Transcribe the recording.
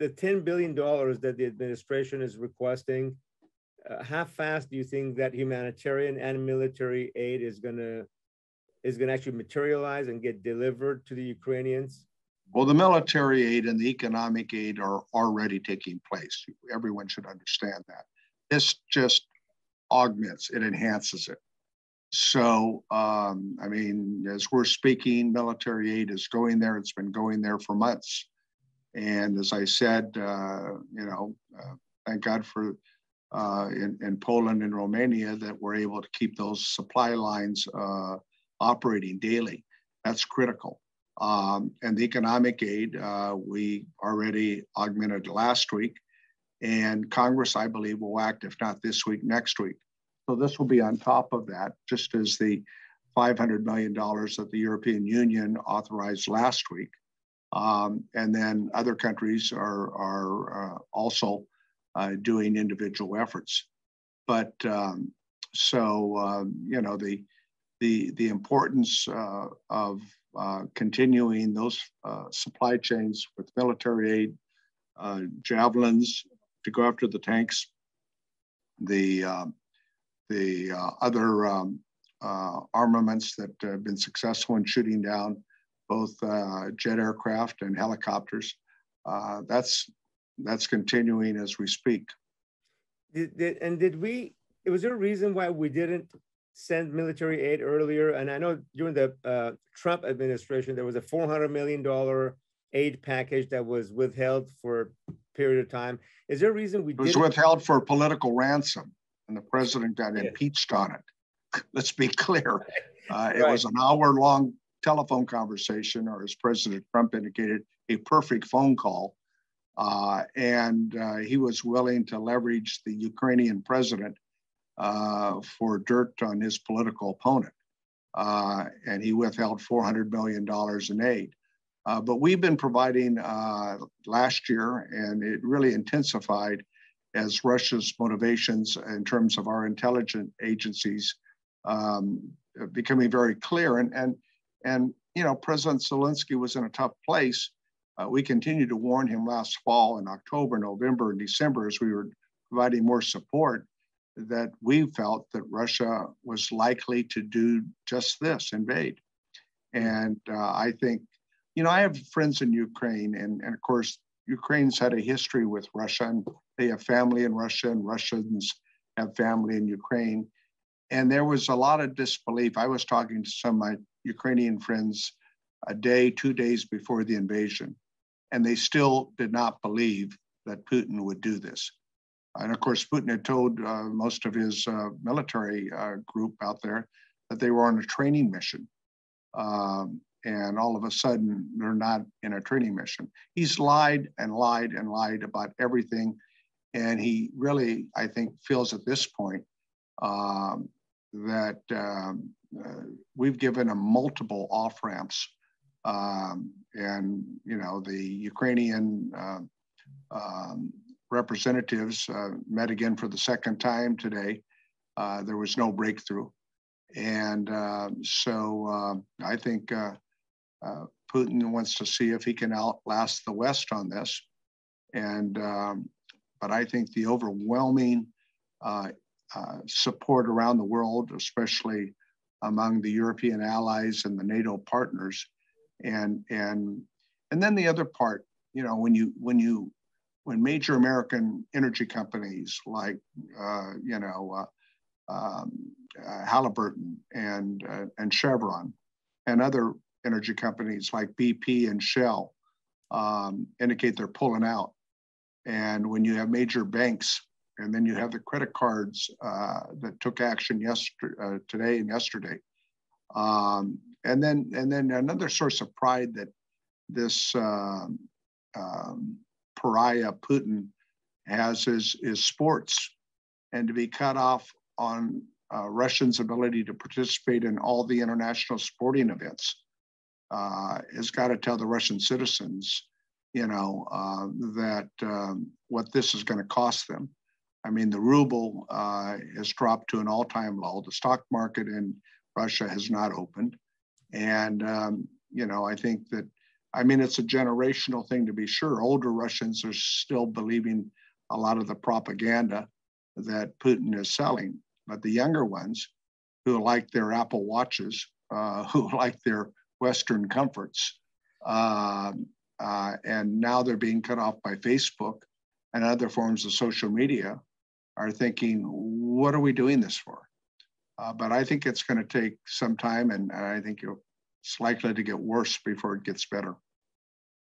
the $10 billion that the administration is requesting, how fast do you think that humanitarian and military aid is gonna actually materialize and get delivered to the Ukrainians? Well, the military aid and the economic aid are already taking place. Everyone should understand that. This just augments, it enhances it. So, I mean, as we're speaking, military aid is going there. It's been going there for months. And as I said, thank God for in Poland and Romania that we're able to keep those supply lines operating daily. That's critical. And the economic aid, we already augmented last week. And Congress, I believe, will act, if not this week, next week. So this will be on top of that, just as the $500 million that the European Union authorized last week. And then other countries are also doing individual efforts. But the importance of continuing those supply chains with military aid, javelins to go after the tanks, the other armaments that have been successful in shooting down both jet aircraft and helicopters. That's continuing as we speak. Was there a reason why we didn't send military aid earlier? And I know during the Trump administration, there was a $400 million aid package that was withheld for a period of time. Is there a reason we didn't? It was withheld for political ransom, and the president got impeached on it. Let's be clear. It was an hour-long telephone conversation, or as President Trump indicated, a perfect phone call. And he was willing to leverage the Ukrainian president for dirt on his political opponent. And he withheld $400 million in aid. But we've been providing last year, and it really intensified as Russia's motivations in terms of our intelligence agencies becoming very clear. And President Zelensky was in a tough place. We continued to warn him last fall in October, November, and December as we were providing more support that we felt that Russia was likely to do just this, invade. And I think, I have friends in Ukraine, and of course, Ukraine's had a history with Russia, and they have family in Russia, and Russians have family in Ukraine. And there was a lot of disbelief. I was talking to some of my Ukrainian friends a day, 2 days before the invasion, and they still did not believe that Putin would do this. And of course, Putin had told most of his military group out there that they were on a training mission. And all of a sudden, they're not in a training mission. He's lied and lied and lied about everything. And he really, I think, feels at this point that we've given him multiple off-ramps. The Ukrainian representatives met again for the second time today. There was no breakthrough. And so I think Putin wants to see if he can outlast the West on this. And but I think the overwhelming support around the world, especially among the European allies and the NATO partners, and then the other part, when major American energy companies like Halliburton and Chevron and other energy companies like BP and Shell indicate they're pulling out, and when you have major banks, and then you have the credit cards that took action today and yesterday, and then another source of pride that this pariah Putin has is sports, and to be cut off on Russians' ability to participate in all the international sporting events has got to tell the Russian citizens, that what this is going to cost them. I mean, the ruble has dropped to an all-time low. The stock market in Russia has not opened. And, I think that I mean, it's a generational thing to be sure. Older Russians are still believing a lot of the propaganda that Putin is selling, but the younger ones who like their Apple Watches, who like their Western comforts, and now they're being cut off by Facebook and other forms of social media, are thinking, what are we doing this for? But I think it's going to take some time, and I think it's likely to get worse before it gets better.